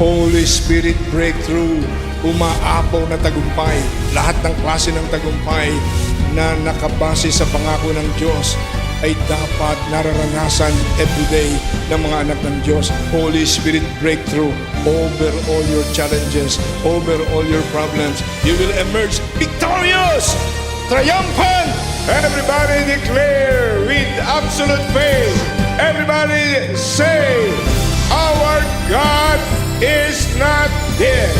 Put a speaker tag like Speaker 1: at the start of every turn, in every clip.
Speaker 1: Holy Spirit breakthrough, umaapaw na tagumpay, lahat ng klase ng tagumpay na nakabase sa pangako ng Diyos ay dapat nararanasan everyday ng mga anak ng Diyos. Holy Spirit breakthrough over all your challenges, over all your problems. You will emerge victorious, triumphant. Everybody declare with absolute faith. Everybody say, our God is not dead.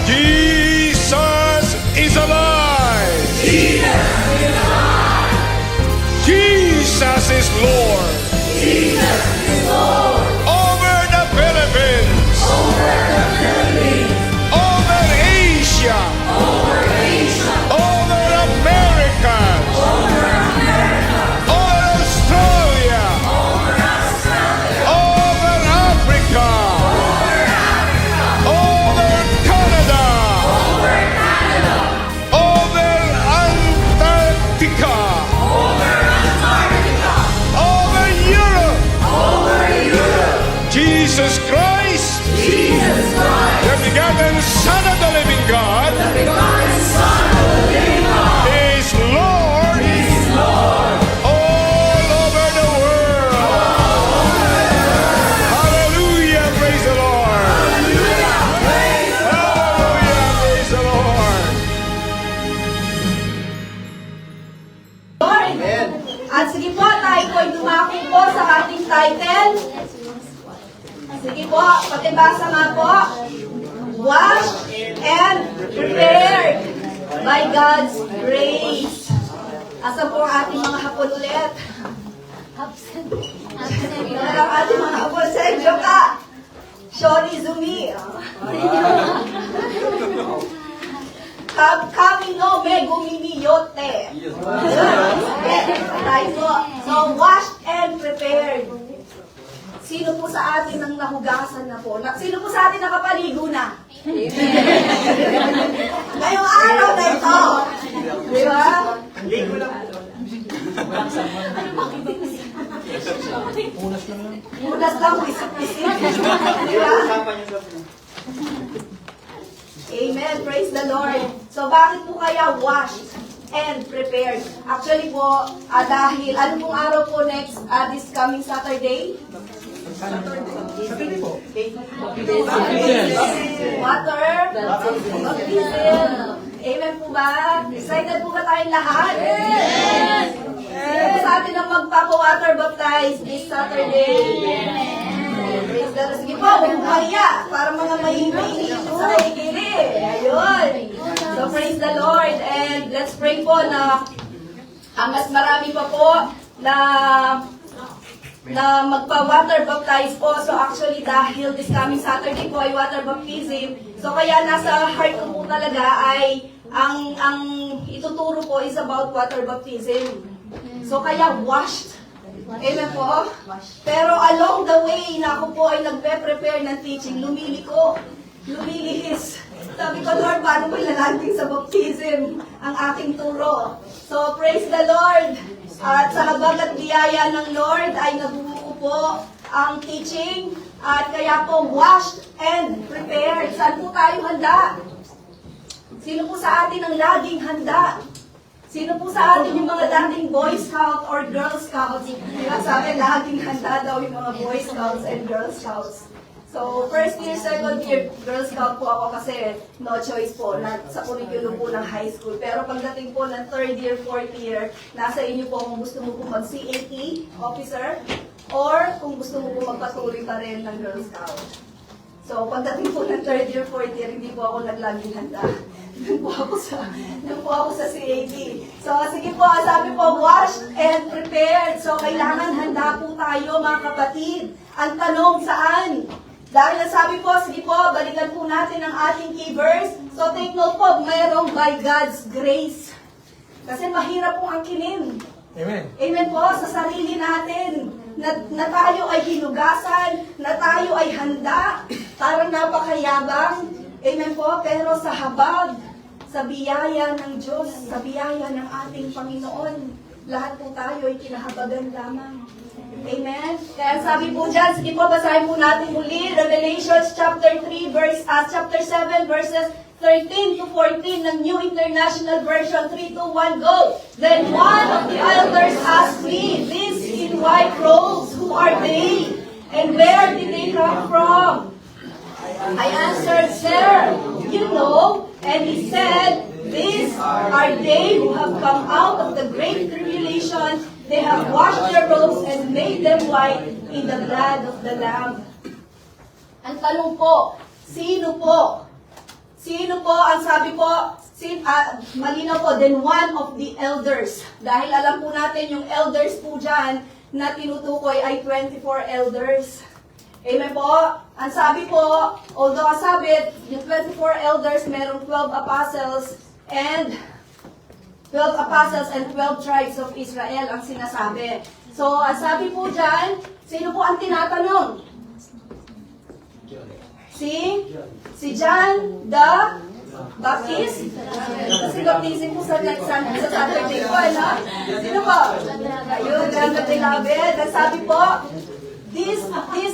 Speaker 1: Jesus is alive. Jesus is Lord. Over the Philippines. Over Asia. Over America. Over Australia. Over Africa. Over Canada. Over Antarctica. Over Europe. Jesus Christ, the begotten Son of the living God, is Lord all over the world. Hallelujah, praise the Lord. Hallelujah, praise the Lord.
Speaker 2: Lord. At sige po, tayo po ay dumako po sa ating title. Sige po, pakibasa nga po. Washed and prepared by God's grace. Asa po ang ating mga hapon ulit? Absent. Ang ating mga hapon. Sergio ka. Shoni Zumi. Kami no me guminiyote. Tayo po. So, washed and prepared. Sino po sa atin ang nahugasan na po? Sino po sa atin nakapaligo na? Ngayong araw na ito. Di ba? Unas lang po isip-isip. Di ba? Amen. Praise the Lord. So, bakit po kaya washed and prepared? Actually po, dahil, ano pong araw po next, this coming Saturday? Water baptism. Amen po ba? Excited po ba tayong lahat? Yes! Sino po sa atin ang magpapa-water baptize this Saturday? Praise the Lord. Sige po, huwag mo kaya. Para mga mahimay sa kikili. Ayun. So praise the Lord. And let's pray po na mas marami pa po na magpa-water baptize po. So actually, dahil this coming Saturday po ay water baptism, so kaya nasa heart ko po talaga ay ang ituturo po is about water baptism. So kaya washed. Amen po. Pero along the way na ako po ay nagpe-prepare ng teaching, lumiliko, lumilihis. Sabi ko, Lord, paano ba ilalagay sa baptism ang aking turo? So praise the Lord. At sa habag at biyaya ng Lord ay nabubuo po ang teaching at kaya po washed and prepared. Saan po tayo handa? Sino po sa atin ang laging handa? Sino po sa atin yung mga dating Boy Scout or Girl Scouts? Diba sabi, laging handa daw yung mga Boy Scouts and Girl Scouts. So, first year, second year, Girl Scout po ako kasi no choice po, sa curriculum po ng high school. Pero pagdating po ng third year, fourth year, nasa inyo po kung gusto mo po mag-CAT officer or kung gusto mo po magpatuloy pa rin ng Girl Scout. So, pagdating po ng third year, fourth year, hindi po ako naglaging handa. Doon po ako sa CAT. So, sige po, sabi po, washed and prepared. So, kailangan handa po tayo, mga kapatid. Ang tanong, saan? Dahil sabi po, sige po, balikan po natin ang ating key verse. So take note po, mayroong by God's grace. Kasi mahirap pong angkinin.
Speaker 1: Amen.
Speaker 2: Amen po, sa sarili natin. Na tayo ay hinugasan, na tayo ay handa, parang napakayabang. Amen po, pero sa habag, sa biyaya ng Diyos, sa biyaya ng ating Panginoon, lahat po tayo ay kinahabagan lamang. Amen? Kaya sabi po dyan, sige po, basahin po natin muli, Revelations chapter 7, verses 13 to 14 ng New International Version, 3, 2, 1, go! Then one of the elders asked me, these in white robes, who are they? And where did they come from? I answered, Sir, you know. And he said, these are they who have come out of the great tribulation. They have washed their robes and made them white in the blood of the Lamb. Ang tanong po, sino po? Sino po ang sabi po? Malinaw po, then one of the elders. Dahil alam po natin yung elders po dyan na tinutukoy ay 24 elders. Amen po? Ang sabi po, although ang sabi, yung 24 elders, merong 12 apostles and 12 tribes of Israel ang sinasabi. So, ang sabi po dyan, sino po ang tinatanong? Si John the Baptist? Kasi baptism po sa Saturday po, ano? Sino po? Ayun, John the Beloved. Ang sabi po, These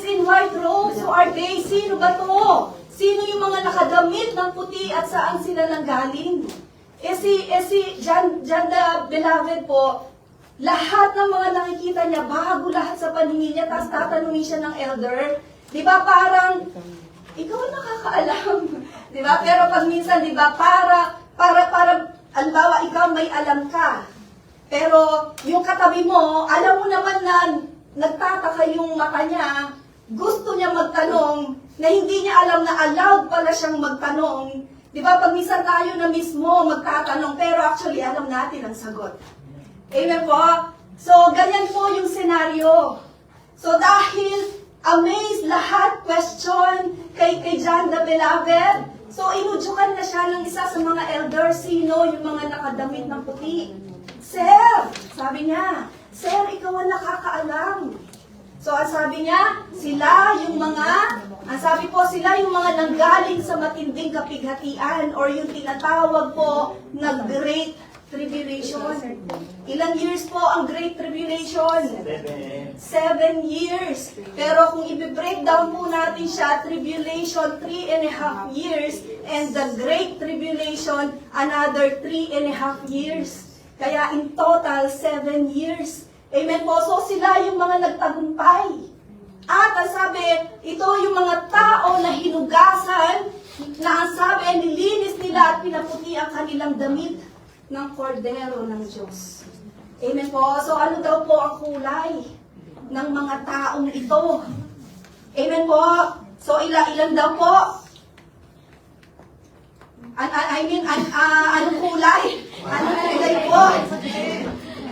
Speaker 2: in white robes, who are they? Sino ba to? Sino yung mga nakadamit ng puti at saan sila nanggaling? Si John the Beloved po, lahat ng mga nakikita niya, bago lahat sa paningin niya, tapos tatanungin siya ng elder. Di ba parang, ikaw ang nakakaalam. Di ba? Pero pag minsan, di ba, para, halimbawa, ikaw may alam ka. Pero yung katabi mo, alam mo naman na nagtataka yung mata niya, gusto niya magtanong, na hindi niya alam na allowed pala siyang magtanong. Di ba, pag minsan tayo na mismo magtatanong, pero actually alam natin ang sagot. Amen po? So, ganyan po yung senaryo. So, dahil amazed lahat, question kay John the Beloved, so inudyukan na siya ng isa sa mga elders, sino yung mga nakadamit ng puti. Sir, sabi niya, Sir, ikaw ang nakakaalam. So, ang sabi niya, sila yung mga nanggaling sa matinding kapighatian or yung tinatawag po na Great Tribulation. Ilang years po ang Great Tribulation? 7 years. Pero kung i-breakdown po natin siya, Tribulation, 3.5 years, and the Great Tribulation, another 3.5 years. Kaya in total, 7 years. Amen po. So sila yung mga nagtagumpay. At ang sabi, ito yung mga tao na hinugasan, na ang sabi, nilinis nila at pinaputi ang kanilang damit ng kordero ng Diyos. Amen po. So ano daw po ang kulay ng mga taong ito? Amen po. So ilan daw po? Anong kulay? Anong kulay po?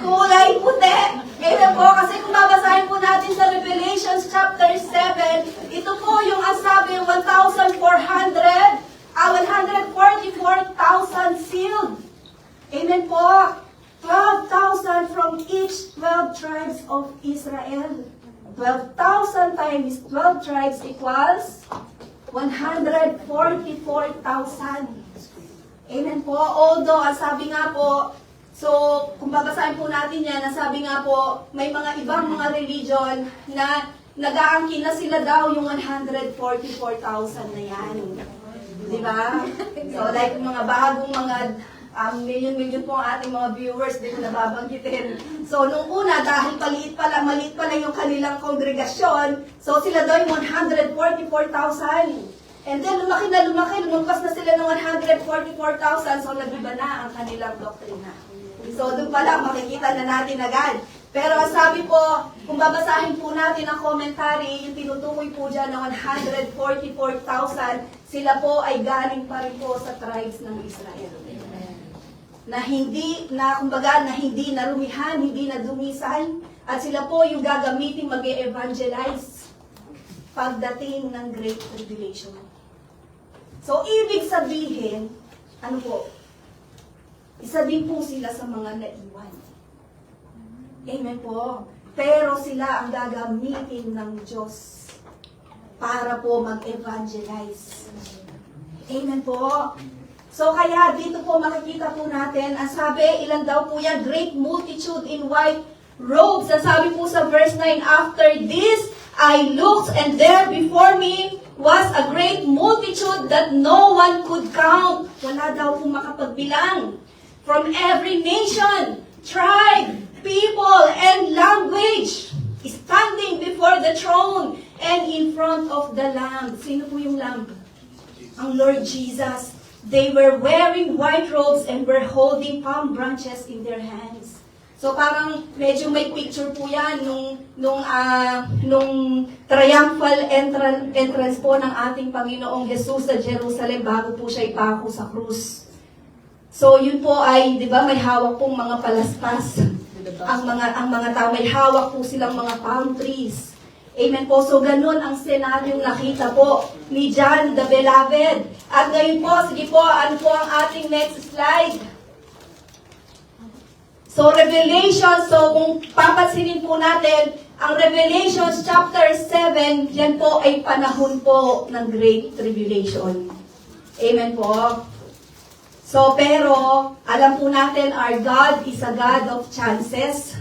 Speaker 2: Kulay puti. Amen po, kasi kung babasahin po natin sa Revelations chapter 7, ito po yung ang sabi, 144,000 sealed. Amen po. 12,000 from each 12 tribes of Israel. 12,000 times 12 tribes equals 144,000. Amen po. Although, ang sabi nga po, so, kung babasahin po natin yan, ang sabi nga po, may mga ibang mga religion na nag-aangkin na sila daw yung 144,000 na yan. Di ba? So, like mga bagong mga million po ang ating mga viewers, di ko nababanggitin. So, nung una, dahil maliit pa lang yung kanilang kongregasyon, so sila daw yung 144,000. And then, lumaki, lumagpas na sila ng 144,000, so nag-iba na ang kanilang doktrina. So, doon pa lang, makikita na natin agad. Pero ang sabi po, kung babasahin po natin ang commentary, yung tinutukoy po dyan ng 144,000, sila po ay galing pa rin po sa tribes ng Israel. Na hindi narumihan, hindi nadumisan, at sila po yung gagamitin mag-e-evangelize pagdating ng Great Tribulation. So, ibig sabihin, ano po? Isa din po sila sa mga naiwan. Amen po. Pero sila ang gagamitin ng Diyos para po mag-evangelize. Amen po. So, kaya dito po makikita po natin, ang sabi, ilan daw po yan, great multitude in white robes. Ang sabi po sa verse 9, after this, I looked, and there before me was a great multitude that no one could count. Wala daw po makapagbilang. From every nation, tribe, people, and language, standing before the throne and in front of the Lamb. Sino po yung Lamb? Ang Lord Jesus. They were wearing white robes and were holding palm branches in their hands. So parang medyo may picture po yan nung triumphal entrance po ng ating Panginoong Jesus sa Jerusalem bago po siya ipako sa krus. So yun po ay, di ba, may hawak pong mga palaspas. Ang mga tao, may hawak po silang mga palm trees. Amen po. So, ganun ang senaryong nakita po ni John the Beloved. At ngayon po, sige po, ano po ang ating next slide? So, Revelation, so kung papansinin po natin, ang Revelation chapter 7, yan po ay panahon po ng Great Tribulation. Amen po. So, pero, alam po natin, our God is a God of chances.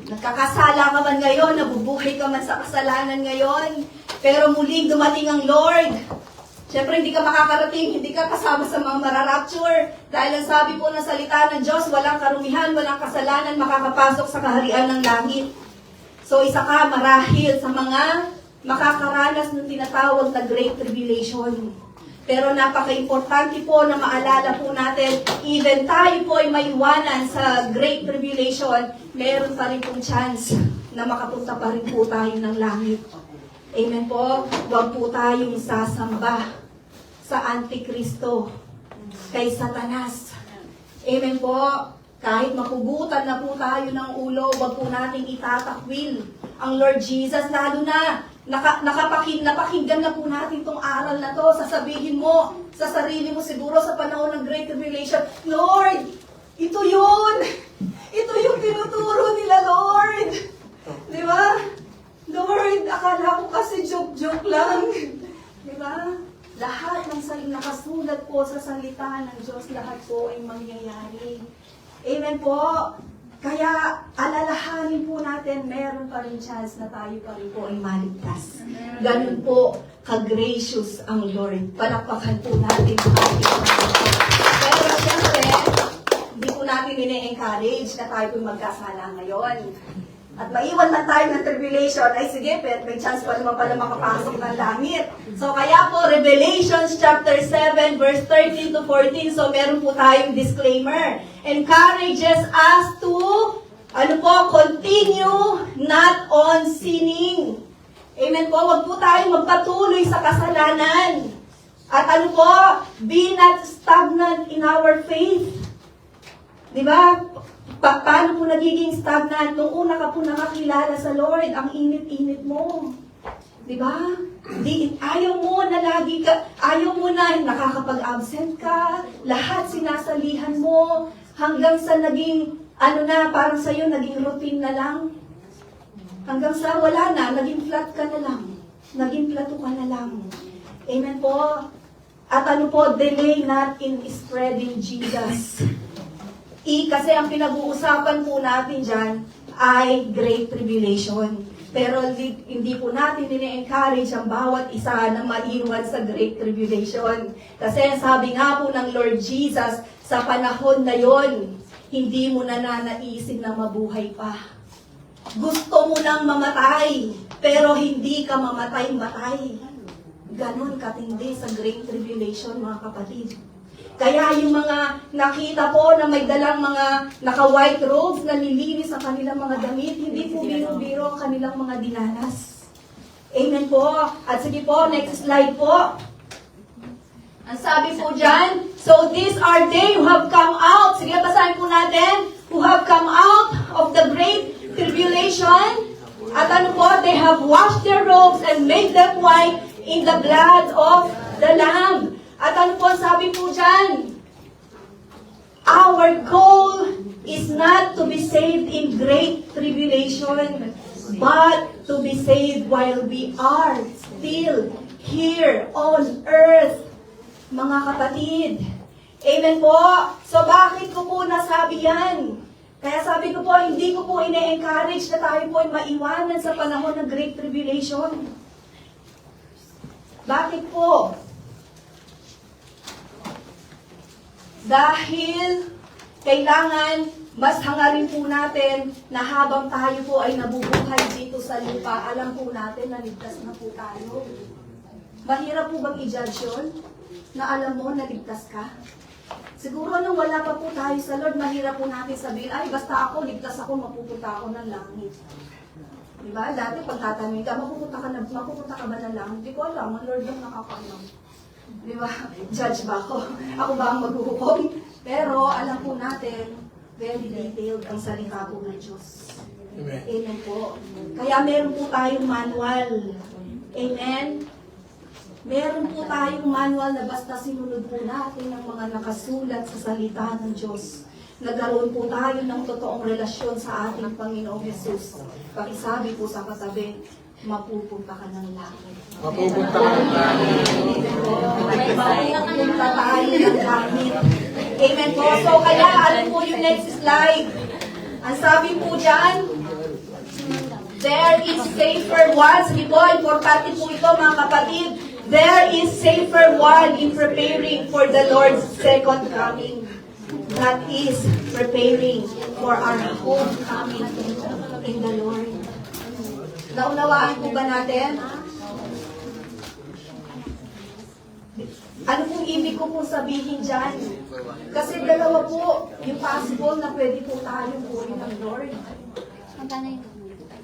Speaker 2: Nagkakasala ka man ngayon, nabubuhay ka man sa kasalanan ngayon, pero muling dumating ang Lord. Siyempre, hindi ka makakarating, hindi ka kasama sa mga mararapture. Dahil ang sabi po ng salita ng Diyos, walang karumihan, walang kasalanan, makakapasok sa kaharian ng langit. So, isa ka marahil sa mga makakaranas ng tinatawag na Great Tribulation. Pero napaka-importante po na maalala po natin, even tayo po ay maiwanan sa Great Tribulation, meron pa rin pong chance na makapunta pa rin po tayo ng langit. Amen po. Huwag po tayong sasamba sa Antikristo, kay Satanas. Amen po. Kahit mapugutan na po tayo ng ulo, huwag po nating itatakwil ang Lord Jesus, lalo na napakinggan na po natin itong aral na to. Sasabihin mo sa sarili mo siguro sa panahon ng Great Tribulation, Lord, ito yun! Ito yung tinuturo nila, Lord! Di ba? Lord, akala ko kasi joke-joke lang. Di ba? Lahat ng nakasulat po sa salita ng Diyos, lahat po ay mangyayari. Amen po. Kaya alalahanin po natin, meron pa rin chance na tayo pa rin po ay maligtas. Ganun po, ka-gracious ang Lord. Palakpakan po natin ang ating Panginoon. Pero siyempre, hindi po natin ine-encourage na tayo po magkasala ngayon. At maiwan na tayo ng tribulation, ay sige, may chance pa naman pala makapasok ng langit. So kaya po, Revelation chapter 7, verse 13 to 14, so meron po tayong disclaimer. Encourages us to, continue not on sinning. Amen po, wag po tayong magpatuloy sa kasalanan. At be not stagnant in our faith. Di ba? Paano po nagiging stagnant? Nung una ka po nakakilala sa Lord, ang init-init mo. Di ba? Ayaw mo na nakakapag-absent ka, lahat sinasalihan mo, hanggang sa naging, parang sa'yo, naging routine na lang. Hanggang sa wala na, naging flat ka na lang. Naging plato ka na lang. Amen po. At delay not in spreading Jesus. Kasi ang pinag-uusapan po natin dyan ay Great Tribulation. Pero hindi po natin nini-encourage ang bawat isa na maiwan sa Great Tribulation. Kasi sabi nga po ng Lord Jesus, sa panahon na yon, hindi mo na nanaisip na mabuhay pa. Gusto mo nang mamatay, pero hindi ka mamatay-matay. Ganon katindi sa Great Tribulation, mga kapatid. Kaya yung mga nakita po na may dalang mga naka-white robes na nilinis ang kanilang mga damit, hindi po biro-biro ang kanilang mga dinanas. Amen po. At sige po, next slide po. Ang sabi po dyan, so these are they who have come out. Sige, basahin po natin. Who have come out of the great tribulation. At they have washed their robes and made them white in the blood of the Lamb. At sabi po dyan, our goal is not to be saved in great tribulation, but to be saved while we are still here on earth. Mga kapatid, amen po. So bakit ko po nasabi yan? Kaya sabi ko po, hindi ko po ina-encourage na tayo po ay maiwanan sa panahon ng Great Tribulation. Bakit po? Dahil kailangan mas hangarin po natin na habang tayo po ay nabubuhay dito sa lupa, alam po natin na ligtas na po tayo. Mahirap po bang i-judge yun? Na alam mo na ligtas ka? Siguro nung wala pa po tayo sa Lord, mahirap po natin sabihin, ay basta ako, ligtas ako, mapupunta ako ng langit. Diba? Dati pag tatanungin ka, mapupunta ka ba ng langit? Hindi ko alam, ang Lord lang nakakaalam. Diba? Judge ba ako? Ako ba ang maghuhukom? Pero alam po natin, very detailed ang salita po ng Diyos. Amen po. Kaya meron po tayong manual. Amen? Meron po tayong manual na basta sinunod po natin ang mga nakasulat sa salita ng Diyos. Nagkaroon po tayo ng totoong relasyon sa ating Panginoong Jesus. Pakisabi po sa katabi, mapupunta ka ng langit.
Speaker 3: Mapupunta ka ng langit.
Speaker 2: Mapupunta tayo ng langit. Amen po. So kaya ano po yung next slide? Ang sabi po dyan, there is safer one. Sige po, importante po ito mga kapatid. There is safer one in preparing for the Lord's second coming. That is preparing for our homecoming in the Lord. Naunawaan po ba natin? Ano pong ibig ko pong sabihin dyan? Kasi dalawa po yung possible na pwede po tayong puri ng Lord.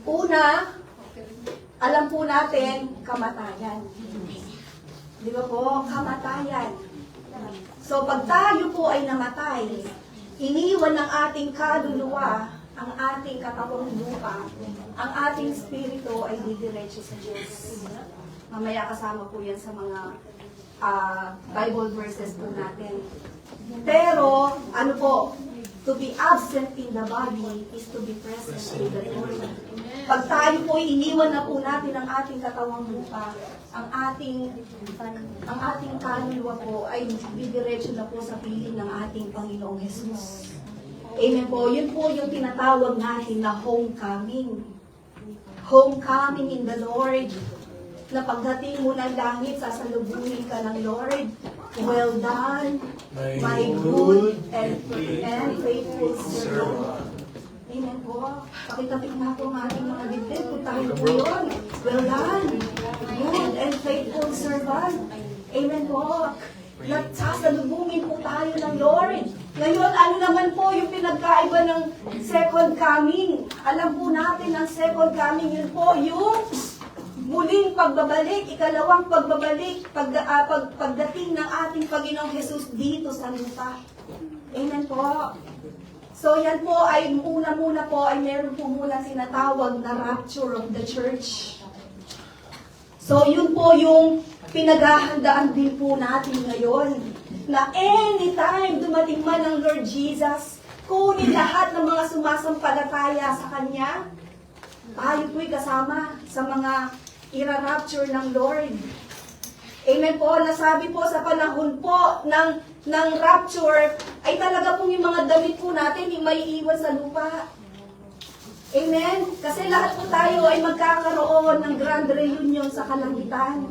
Speaker 2: Una, alam po natin, kamatayan. Di ba po? Kamatayan. So, pag tayo po ay namatay, iniwan ng ating kaluluwa, ang ating katawang lupa, ang ating spirito ay didiretso sa Diyos. Mamaya kasama po yan sa mga Bible verses po natin. Pero, ano po, to be absent in the body is to be present in the Lord. Pag tayo po iniwan na po natin ang ating katawang lupa, ang ating kaluluwa po ay didiretso na po sa piling ng ating Panginoong Jesus. Amen po. Yun po yung tinatawag natin na homecoming. Homecoming in the Lord. Na pagdating mo ng langit, sasalubungin ka ng Lord. Well done, my good and faithful servant. Amen po. Pakitapik na po ang ating mga dibdib. Kung tayo po yun. Well done, good and faithful servant. Amen po. Nagsasalubungin po tayo ng Lord. Ngayon, ano naman po yung pinagkaiba ng second coming? Alam po natin ang second coming, yun po yung muling pagbabalik, ikalawang pagbabalik, pagdating ng ating Panginoong Jesus dito sa lupa. Amen po. So yan po ay muna po ay meron po muna sinatawag na rapture of the church. So yun po yung pinaghahandaan din po natin ngayon. Na anytime dumating man ang Lord Jesus, kunin lahat ng mga sumasampalataya sa Kanya, tayo po'y kasama sa mga ira-rapture ng Lord. Amen po. Nasabi po sa panahon po ng rapture, ay talaga pong yung mga damit po natin yung may iwan sa lupa. Amen? Kasi lahat po tayo ay magkakaroon ng grand reunion sa kalangitan.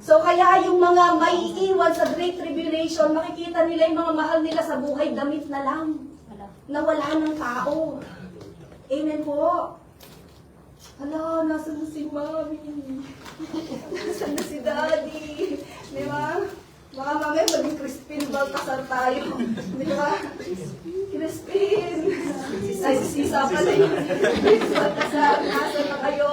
Speaker 2: So kaya yung mga may iwan sa Great Tribulation, makikita nila yung mga mahal nila sa buhay, damit na lang. Na wala ng tao. Amen po. Hala, nasa na si Mami? Nasa na si Daddy? Di ba? Baka mamaya maging Crispin Baltasar tayo. Di ba? Crispin! Ay, sisa pala yun. Crispin Baltasar, nasa na kayo?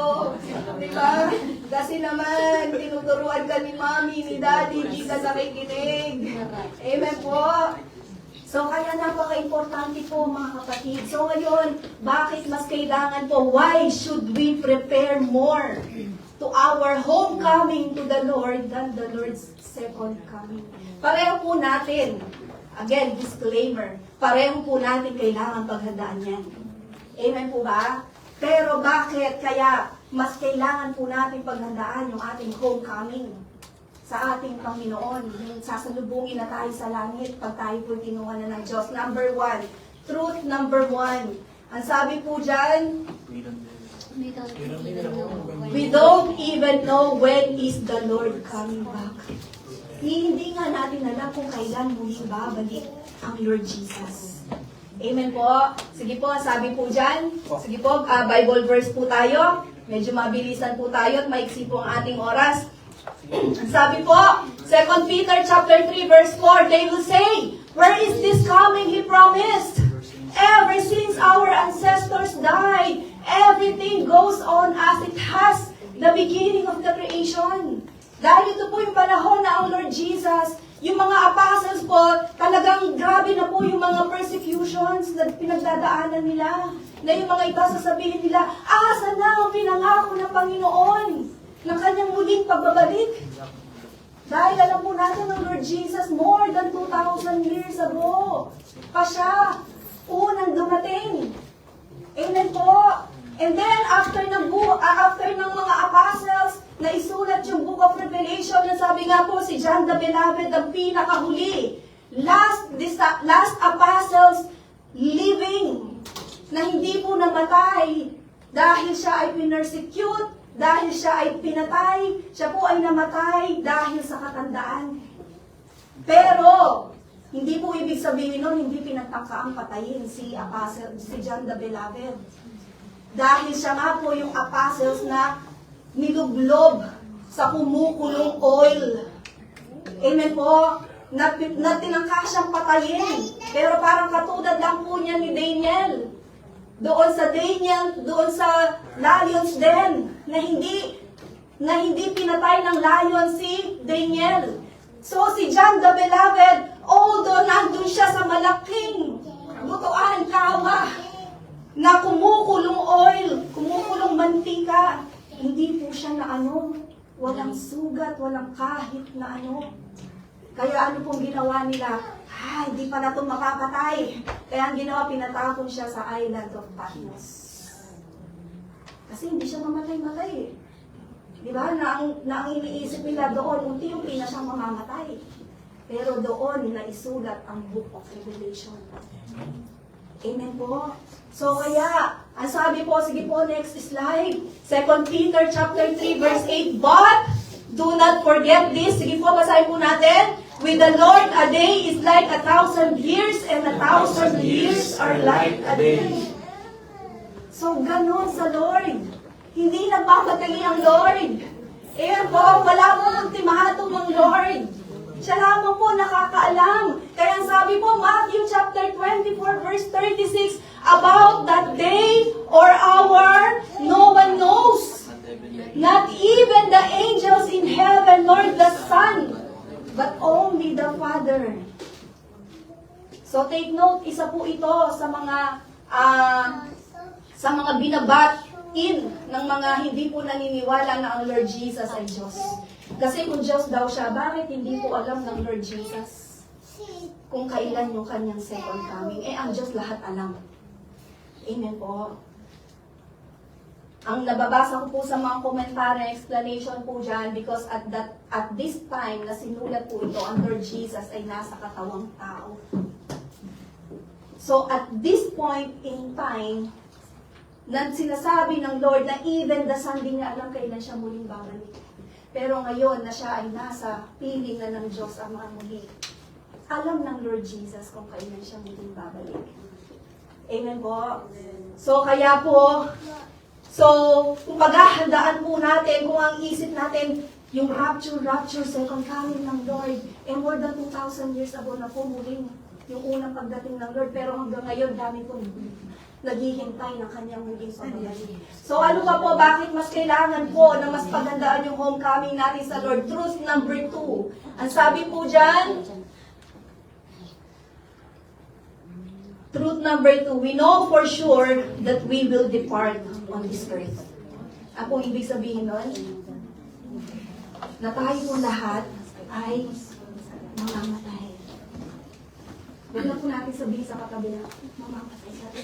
Speaker 2: Di ba? Kasi naman, tinuturuan ka ni Mami, ni Daddy, di ka nakikinig. Amen po. So, kaya napaka-importante po mga kapatid. So, ngayon, bakit mas kailangan po? Why should we prepare more to our homecoming to the Lord than the Lord's second coming? Pareho po natin. Again, disclaimer. Pareho po natin kailangan paghandaan yan. Amen po ba? Pero bakit kaya mas kailangan po natin paghandaan yung ating homecoming sa ating Panginoon? Yung sasalubungin na tayo sa langit pag tayo po kinuha na ng Diyos. Number one, truth number 1. Ang sabi po dyan, we don't even know when is the Lord coming back. Hindi nga natin alam kung kailan muling babalik ang Lord Jesus. Amen po. Sige po, sabi po dyan. Sige po, Bible verse po tayo. Medyo mabilisan po tayo at maiksi po ang ating oras. Sabi po, 2 Peter chapter 3 verse 4, they will say, where is this coming he promised? Ever since our ancestors died, everything goes on as it has the beginning of the creation. Dahil ito po yung panahon na ang Lord Jesus, yung mga apostles po, talagang grabe na po yung mga persecutions na pinagdadaanan nila. Na yung mga iba sasabihin nila, asa na ang pinangako ng Panginoon ng kanyang muling pagbabalik? Dahil alam po natin ang Lord Jesus, more than 2,000 years ago, pa siya, unang dumating. Amen po. And then, after ng mga apostles, na isulat yung Book of Revelation, na sabi nga po, si John the Beloved, ang pinakahuli. Last apostles living, na hindi po namatay, dahil siya ay pinersecute, dahil siya ay pinatay, siya po ay namatay dahil sa katandaan. Pero, hindi po ibig sabihin nun, hindi pinagtangkaang patayin si John the Beloved. Dahil siya nga po yung apostles na nilublob sa kumukulong oil. Amen po. Na tinangka siyang patayin. Pero parang katulad lang po niya ni Daniel. Doon sa lions den, na hindi pinatay ng lion si Daniel. So si John the Beloved, although nandun siya sa malaking butuan, kawa, na kumukulong oil, kumukulong mantika, hindi po siya na walang sugat, walang kahit na Kaya ano pong ginawa nila? Hindi pala itong makapatay. Kaya ang ginawa, pinatapon siya sa island of Patmos. Kasi hindi siya mamatay-matay. Di ba? Na ang iniisip nila doon, unti-unti na siyang mamamatay. Pero doon na isulat ang Book of Revelation. Amen po. So kaya, ang sabi po, sige po, next slide. 2 Peter chapter 3 verse 8, but do not forget this. Sige po, basahin po natin. With the Lord, a day is like 1,000 years, and 1,000 years are like a day. So, ganun sa Lord. Hindi nagmamadali ang Lord. Ayan po, wala pong ultimatum ang Lord. Siya lamang po nakakaalam. Kaya sabi po, Matthew chapter 24, verse 36, about that day or hour, no one knows. Not even the angels in heaven, nor the Son, but only the Father. So take note, isa po ito sa mga binabatin ng mga hindi po naniniwala na ang Lord Jesus ay Diyos. Kasi kung Diyos daw siya, bakit hindi po alam ng Lord Jesus kung kailan yung kanyang second coming? Ang Diyos lahat alam. Amen po. Ang nababasa ko po sa mga komentaryo, explanation po dyan, because at this time na sinulat po ito, ang Lord Jesus ay nasa katawang tao. So at this point in time, na sinasabi ng Lord na even the Son di niya alam kailan siya muling babalik. Pero ngayon na siya ay nasa piling na ng Diyos ang mga muli, alam ng Lord Jesus kung kailan siya muling babalik. Amen po? So kaya po, kung paghahandaan po natin, kung ang isip natin, yung rapture, second coming ng Lord, more than 2,000 years ago na po muling yung unang pagdating ng Lord, pero hanggang ngayon, dami po naghihintay ng kanyang muling pagbabalik. So ano pa po, bakit mas kailangan po na mas pagandaan yung homecoming natin sa Lord? Truth number 2. Ang sabi po dyan, truth number 2, we know for sure that we will depart on this earth. Ako ibig sabihin nun, na tayo po lahat ay mamamatay. Huwag na po natin sabihin sa katabi na, mamamatay sa atin.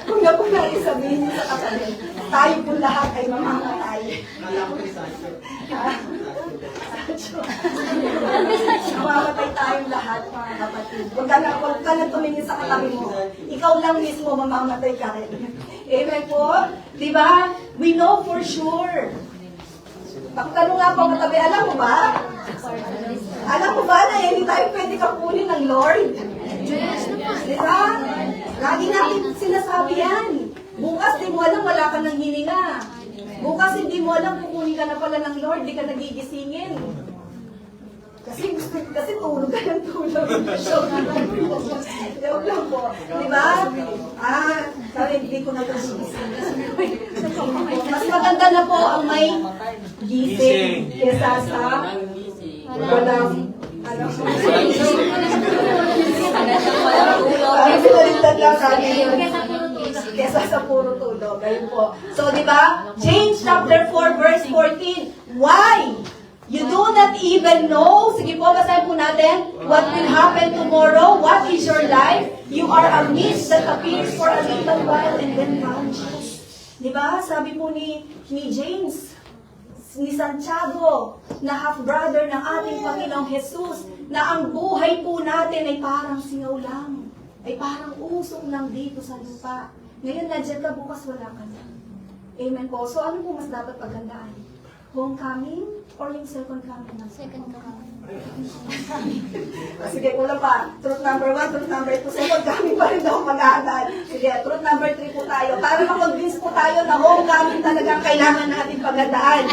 Speaker 2: Huwag na po natin sabihin sa katabi, tayo po lahat ay mamamatay. Mamamatay tayong lahat, mga kapatid. Huwag ka na tumingin sa katabi mo. Ikaw lang mismo mamamatay ka rin. Amen po? Di ba? We know for sure. Tanong nga po ang katabi, alam mo ba? Alam mo ba na hindi tayo pwede kapunin ng Lord? Di ba? Lagi natin sinasabi yan. Bukas di mo alam, wala ka nang hininga. Bukas hindi mo alam, kukunin ka na pala ng Lord, di ka nagigisingin. Kasi tulog ka ng tulog. Joke lang po. Di ba? Sabi, hindi ko na nagigisingin. Mas maganda na po ang may gising kesa sa walang kesa sa puro tulog. Ayun po. So, di ba? James chapter 4 verse 14. Why? You do not even know. Sige po, basahin po natin. What will happen tomorrow? What is your life? You are a mist that appears for a little while and then vanishes. Di ba? Sabi po ni James, ni Santiago, na half-brother ng ating Panginoong Jesus, na ang buhay po natin ay parang singaw lang. Ay parang usok lang dito sa lupa. Ngayon, nandiyan ka, bukas wala ka na. Amen po. So, ano po mas dapat paghandaan? Homecoming or yung second coming?
Speaker 4: Second coming.
Speaker 2: Sige, kulang pa. Truth number 1, truth number 2, second coming pa rin daw mag-aaral. Sige, truth number 3 po tayo. Para ma-convince po tayo na homecoming talagang kailangan natin paghandaan.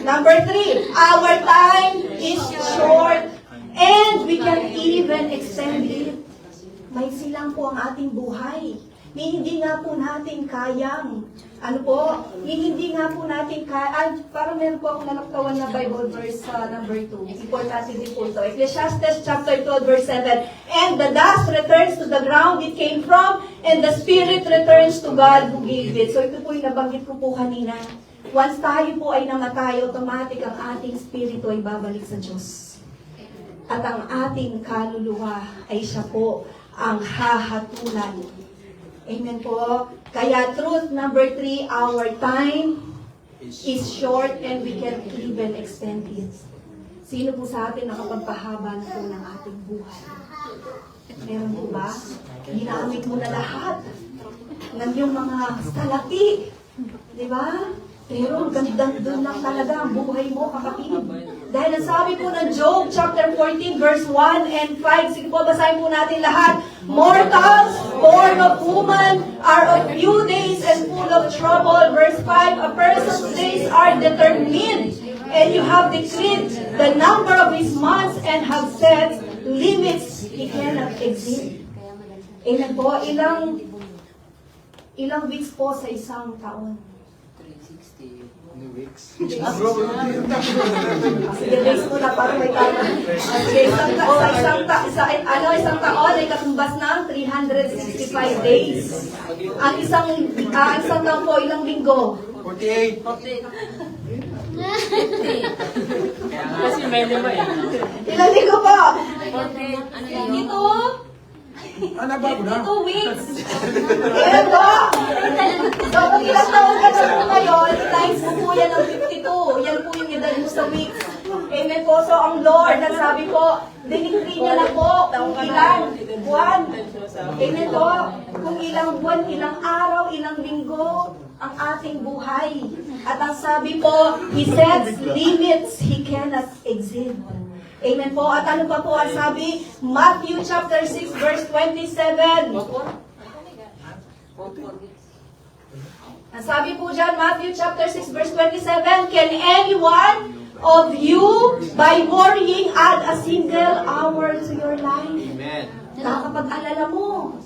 Speaker 2: Number 3, our time is short and we can even extend it. May silang po ang ating buhay. Ni hindi nga po natin kayang, hindi nga po natin kaya, parang meron po akong nanaktawan na Bible verse sa number 2. Importante din po ito. Ecclesiastes chapter 12 verse 7. And the dust returns to the ground it came from, and the spirit returns to God who gave it. So ito po yung nabanggit ko po kanina. Once tayo po ay namatay, automatic ang ating spirito ay babalik sa Diyos. At ang ating kaluluwa ay siya po ang hahatulan. Amen po. Kaya truth number 3, our time is short and we can even extend it. Sino po sa atin nakapagpahaba na po ng ating buhay? Meron po ba? Ginamit mo na lahat ng iyong mga salaki. Di ba? Pero ganda doon lang talaga ang buhay mo, kapatid. Dahil ang sabi po ng Job chapter 14 verse 1 and 5, sige po, basahin po natin lahat. Mortals, born of woman, are of few days and full of trouble. Verse 5, a person's days are determined, and you have decreed the number of his months and have set limits he cannot exceed. Amen po, ilang weeks po sa isang taon?
Speaker 3: 360 weeks.
Speaker 2: Sige, days ko na parang may tama. Isang taon ay katumbas ng 365 days. Ang isang taon po, ilang linggo?
Speaker 3: 48. Kasi may lima eh.
Speaker 2: Ilang linggo po?
Speaker 3: 52
Speaker 2: weeks. Ayan po. So, kung ilang taon ka na po ngayon, times mo po yan ng 52. Yan po yung edad mo sa weeks. Amen po. So, ang Lord, nagsabi po, dinikri niya na po kung ilang buwan. Amen po. Kung ilang buwan, ilang araw, ilang linggo ang ating buhay. At ang sabi po, He sets limits He cannot exceed. Amen po. At ano pa po ang sabi? Matthew chapter 6 verse 27. Ang sabi po dyan, Matthew chapter 6 verse 27, can anyone of you by worrying add a single hour to your life?
Speaker 3: Amen.
Speaker 2: Nakapag-alala mo.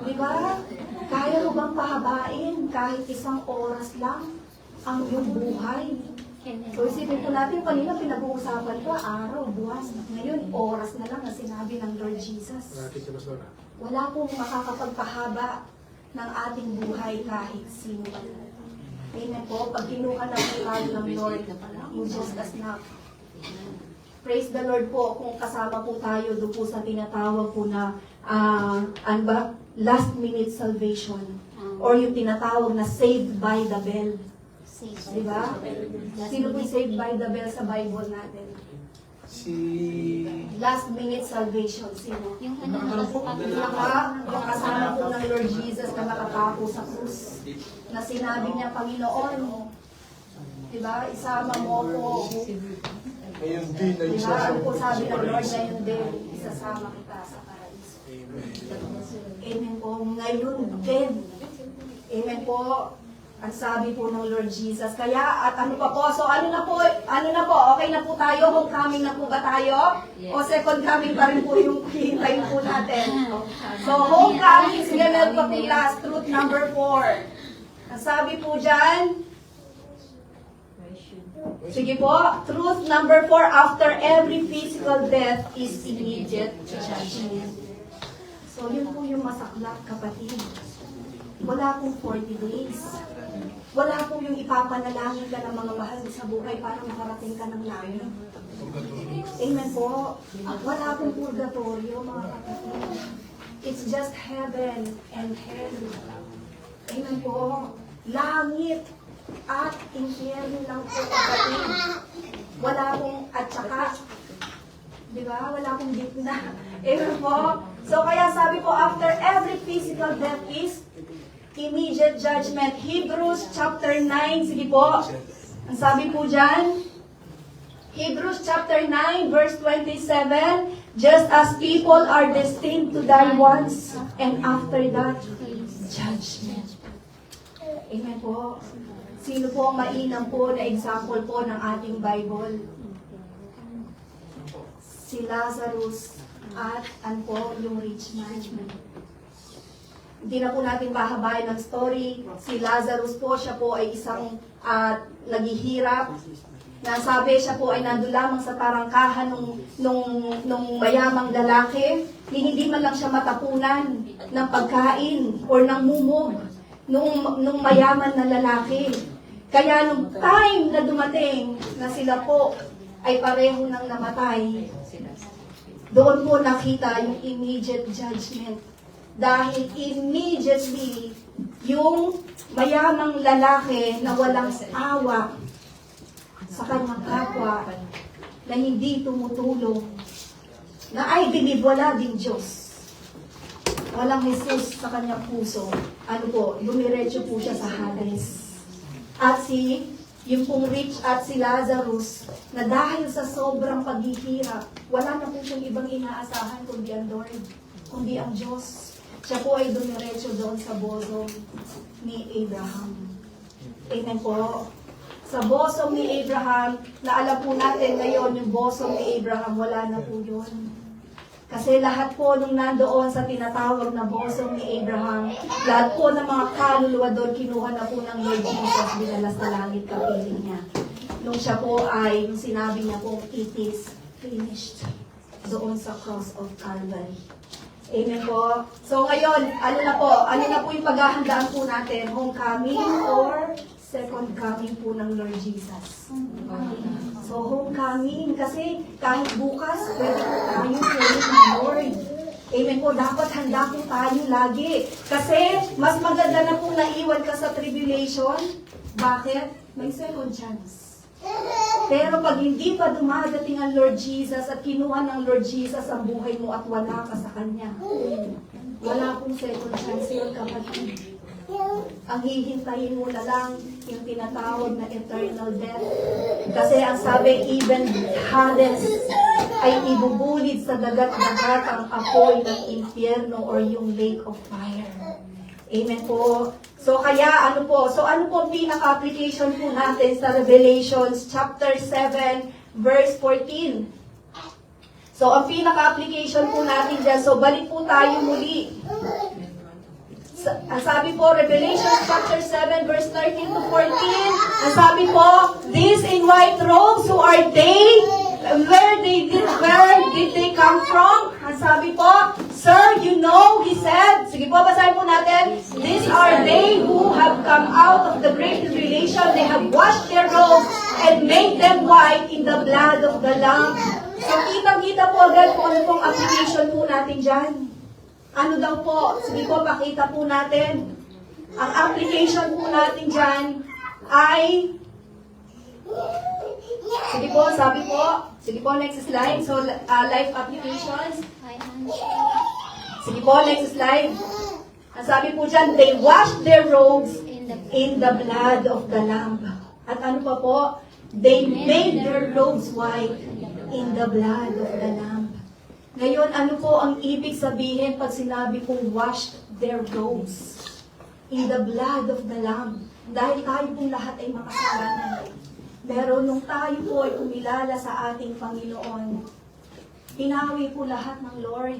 Speaker 2: Di ba? Kaya mo bang pahabain kahit isang oras lang ang iyong buhay? So isipin po natin, kanina pinag-uusapan ko, araw, buwan. Ngayon, oras na lang na sinabi ng Lord Jesus. Wala pong makakapagpahaba ng ating buhay kahit sino. Amen po, pag kinuha na po tayo ng Lord, you just as not. Praise the Lord po kung kasama po tayo doon po sa tinatawag po na last minute salvation. Or yung tinatawag na saved by the bell. Diba? Sino po saved by the bell sa Bible natin? Last minute salvation, sino?
Speaker 4: Yung ano,
Speaker 2: Yung kasama po ng Lord Jesus na nakatapo sa krus. Na sinabi niya, Panginoon, diba, isama mo ko.
Speaker 1: Ngayon din ay
Speaker 2: Diba, ano po sabi ng Lord, ngayon din, isasama kita sa paraiso. Amen po. Ngayon din. Amen po. Ang sabi po ng Lord Jesus. Kaya, at ano pa po, so ano na po, okay na po tayo, homecoming na po ba tayo? O second coming pa rin po yung hihintayin po natin? So homecoming, sige meron pa po last, truth number 4. Ang sabi po dyan, sige po, truth number 4, after every physical death is immediate judgment. So yun po yung masaklap, kapatid. Wala pong 40 days. Wala po yung ipapanalangin ka ng mga mahal sa buhay para makarating ka ng langit. Amen po. Wala pong purgatorio, mga kapatid. It's just heaven and hell. Amen po. Langit at infierno lang po, kapatid. Wala pong at saka. Diba? Wala pong gitna. Amen po. So kaya sabi po, after every physical death is immediate judgment. Hebrews chapter 9, sige po. Ang sabi po dyan, Hebrews chapter 9, verse 27, just as people are destined to die once, and after that, judgment. Amen po. Sino po ang mainam po na example po ng ating Bible? Si Lazarus at ano po, yung rich man. Hindi na po natin bahabayan ng story. Si Lazarus po, siya po ay isang naghihirap. Nasabi siya po ay nandun lamang sa tarangkahan nung mayamang lalaki. Hindi man lang siya matapunan ng pagkain or ng mumog nung mayaman na lalaki. Kaya nung time na dumating na sila po ay pareho nang namatay, doon po nakita yung immediate judgment. Dahil immediately, yung mayamang lalaki na walang awa sa kanyang kapwa, na hindi tumutulong, na I believe wala din Diyos. Walang Jesus sa kanyang puso. Ano po, dumiretso po siya sa Hades. At yung pong rich at si Lazarus, na dahil sa sobrang paghihirap, wala na po siyang ibang inaasahan kundi ang Lord, kundi ang Diyos. Siya po ay dumiretso doon sa bosom ni Abraham. Amen po. Sa bosom ni Abraham, na alam po natin ngayon, yung bosom ni Abraham, wala na po yun. Kasi lahat po nung nandoon sa tinatawag na bosom ni Abraham, lahat po ng mga kaluluwa doon, kinuha na po ng Lord Jesus, dinala sa langit kapiling niya. Nung siya po ay, nung sinabi niya po, it is finished, doon sa cross of Calvary. Amen po. So ngayon, ano na po yung paghahandaan po natin? Homecoming or second coming po ng Lord Jesus? So homecoming, kasi kahit bukas, pwede po tayo ulit ng Lord. Amen po, dapat handa po tayo lagi. Kasi mas maganda na po naiwan ka sa tribulation. Bakit? May second chance. Pero pag hindi pa dumadating ang Lord Jesus at kinuha ng Lord Jesus ang buhay mo at wala ka sa Kanya, wala pong second chance yun, kapatid. Ang hihintayin mo na lang yung tinatawag na eternal death. Kasi ang sabi, even Hades ay ibubulid sa dagat-dagat ang apoy ng impyerno or yung lake of fire. Amen po. So kaya ano po pinaka-application po natin sa Revelations chapter 7 verse 14. So ang pinaka-application po natin dyan, so balik po tayo muli. Ang sabi po, Revelations chapter 7 verse 13 to 14, ang sabi po, these in white robes, who are they? Where did they come from? Ang sabi po, sir, you know, he said, sige po, basahin po natin, these are they who have come out of the great tribulation, they have washed their robes and made them white in the blood of the Lamb. So, kitang-kita po agad kung ano pong application po natin dyan. Ano daw po? Sige po, pakita po natin. Ang application po natin dyan ay, sige po, sabi po, Sige po, next slide. So, life applications. Sige po, next slide. Ang sabi po dyan, they washed their robes in the blood of the Lamb. At ano pa po? They made their robes white in the blood of the Lamb. Ngayon, ano po ang ibig sabihin pag sinabi pong washed their robes in the blood of the Lamb? Dahil tayo pong lahat ay makasalanan. Pero nung tayo po ay kumilala sa ating Panginoon, hinawi po lahat ng Lord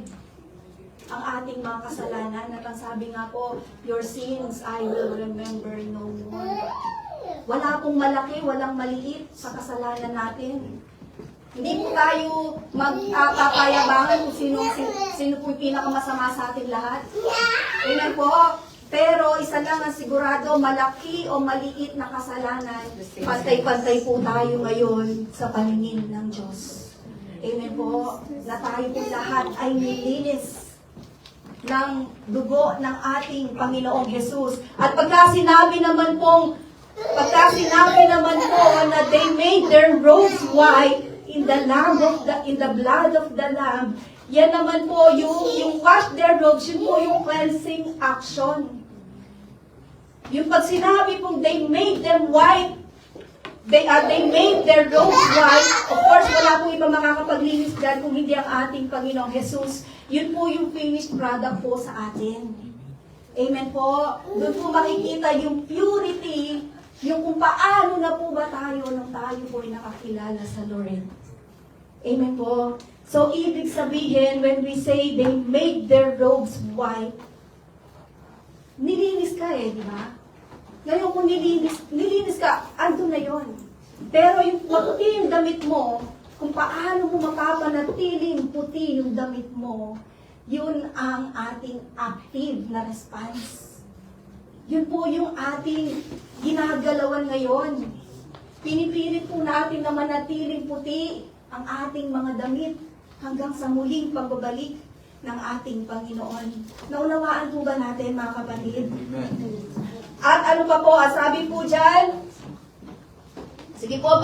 Speaker 2: ang ating mga kasalanan. At ang sabi nga po, your sins I will remember no more. Wala pong malaki, walang maliit sa kasalanan natin. Hindi po tayo magpapayabangan kung sino po yung pinakamasama sa ating lahat. Amen po. Pero isa lang ang sigurado, malaki o maliit na kasalanan, pantay-pantay po tayo ngayon sa paningin ng Diyos. Amen po. Na tayo po lahat ay nilinis ng dugo ng ating Panginoong Jesus. At pagka sinabi naman po na they made their robes white in the blood of the Lamb, yan naman po yung wash their robes, yun po yung cleansing action. Yung pag sinabi pong they made them white, they made their robes white, of course wala pong iba makakapaglinis dyan kung hindi ang ating Panginoong Jesus. Yun po yung finished product po sa atin. Amen po. Doon po makikita yung purity, yung kung paano na po ba tayo nung tayo po ay nakakilala sa Lord. Amen po. So, ibig sabihin, when we say they made their robes white, nilinis ka di ba? Ngayon kung nilinis ka, andun na yon. Pero yung maputi yung damit mo, kung paano mo mapapanatiling puti yung damit mo, yun ang ating active na response. Yun po yung ating ginagalawan ngayon. Pinipilit po natin na manatiling puti ang ating mga damit hanggang sa muling pagbabalik ng ating Panginoon. Naunawaan po ba natin, mga kapatid? At ano pa po, sabi po dyan, sige po,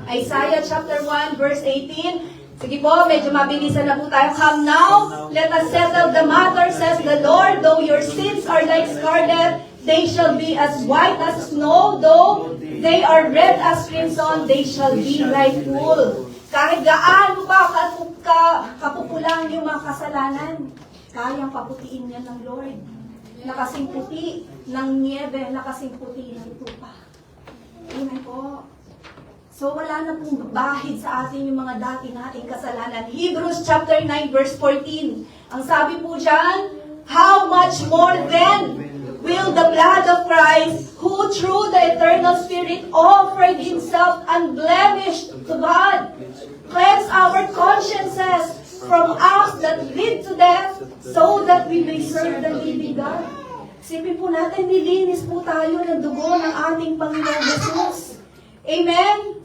Speaker 2: Isaiah chapter 1, verse 18, sige po, medyo mabilisan na po tayo. Come now, let us settle the matter, says the Lord. Though your sins are like scarlet, they shall be as white as snow. Though they are red as crimson, they shall be like wool. Kahit gaano pa kapupulang yung mga kasalanan, kayang paputiin yan ng Lord. Nakasing puti ng niebe, nakasing puti ng tupa. Amen po. So wala na pong bahid sa atin yung mga dati nating kasalanan. Hebrews chapter 9 verse 14. Ang sabi po dyan, how much more then will the blood of Christ, who through the eternal Spirit offered Himself unblemished to God, cleanse our consciences from acts that lead to death, so that we may serve the living God. Sipin po natin, nilinis po tayo ng dugo ng ating Panginoong Jesus. Amen?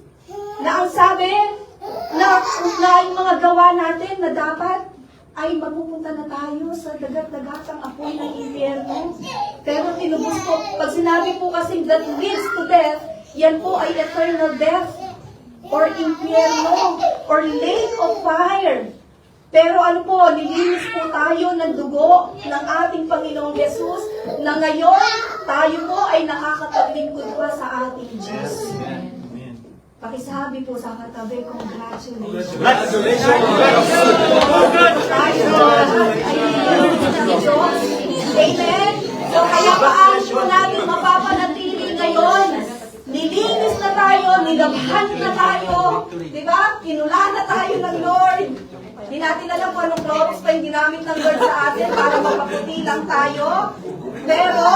Speaker 2: Na ang sabi, na yung mga gawa natin na dapat ay mapupunta na tayo sa dagat-dagatang apoy ng impyerno. Pero tinubos po, pag sinabi po kasing that leads to death, yan po ay eternal death, or impyerno, or lake of fire. Pero ano po, nilinis po tayo ng dugo ng ating Panginoong Jesus, na ngayon, tayo po ay nakakapaglingkod pa sa ating Diyos. Pakisabi po sa katabi, congratulations. Tayo po ay nilinis ng Diyos. Amen? So kaya paano po natin mapapanatili ngayon? Nilinis na tayo, nilabhan na tayo, di ba? Kinula na tayo ng Lord. Hindi natin alam kung anong clothes pa yung ginamit ng Lord sa atin para mapaputi lang tayo. Pero,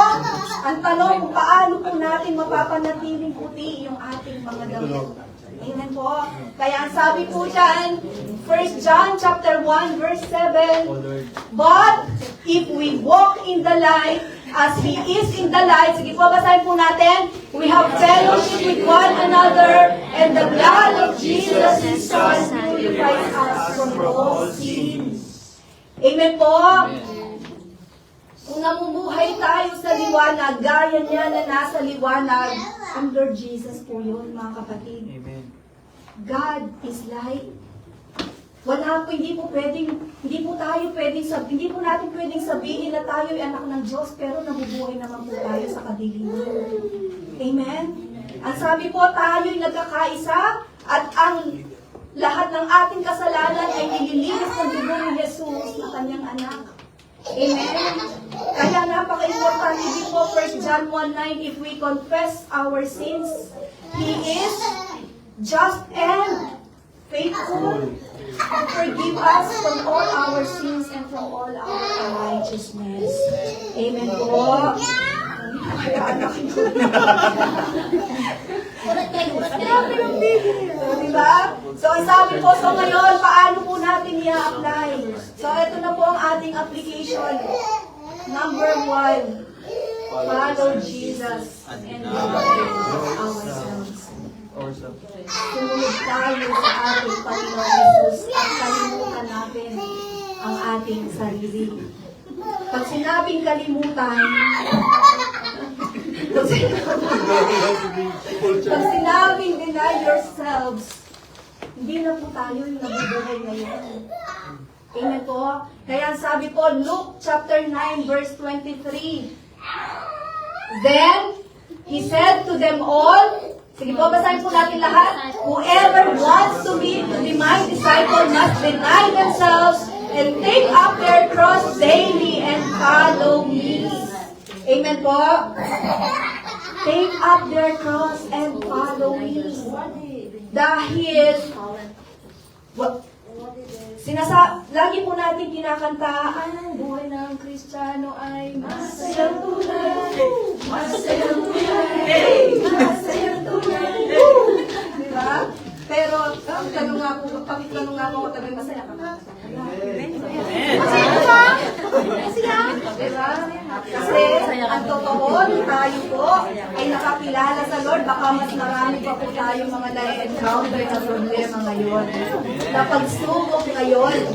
Speaker 2: ang tanong kung paano po natin mapapanatiling puti yung ating mga damit. Amen po. Kaya ang sabi po dyan, 1 John chapter 1 verse 7, but if we walk in the light, as He is in the light, sige po, basahin po natin, we have fellowship with one another, and the blood of Jesus His Son purifies us from all sins. Amen po. Kung namumuhay tayo sa liwanag, gaya niya na nasa liwanag, ang Lord Jesus po yun, mga kapatid.
Speaker 3: Amen.
Speaker 2: God is light. Hindi po natin pwedeng sabihin na tayo ay anak ng Diyos, pero nabubuhay naman po tayo sa kadiliman. Amen? Ang sabi po, tayo'y nagkakaisa at ang lahat ng ating kasalanan ay nililinis ng dugo ni Jesus na kanyang anak. Amen? Kaya napaka-importante din po, 1 John 1:9, if we confess our sins, He is just and faithful to forgive us from all our sins and from all our unrighteousness. Amen po. Diba? So, ang sabi po, so ngayon, paano po natin i-apply? So, ito na po ang ating application. Number 1, follow Jesus and ourselves. Sumunod tayo sa ating Panginoon Jesus at kalimutan natin ang ating sarili. Pag sinabing kalimutan, pag sinabing deny yourselves, hindi na po tayo yung nabubuhay ngayon. Amen po? Kaya sabi po, Luke chapter 9 verse 23. Then, He said to them all, sige po, basahin po natin lahat. Whoever wants to be my disciple must deny themselves and take up their cross daily and follow me. Amen po? Take up their cross and follow me. Dahil, lagi po natin kinakanta, ang buhay ng Kristiyano ay masayang tunay. Masayang tunay. Masayang tunay. Diba? Pero, tanong nga po, tanong nga po, tabi masaya ka ba? Masaya ka ba? Masaya? Diba? Kasi, ang totoo, tayo po ay nakakilala sa Lord, baka mas marami pa po tayo mga na-encounter na problema ngayon. Na pagsubok ngayon.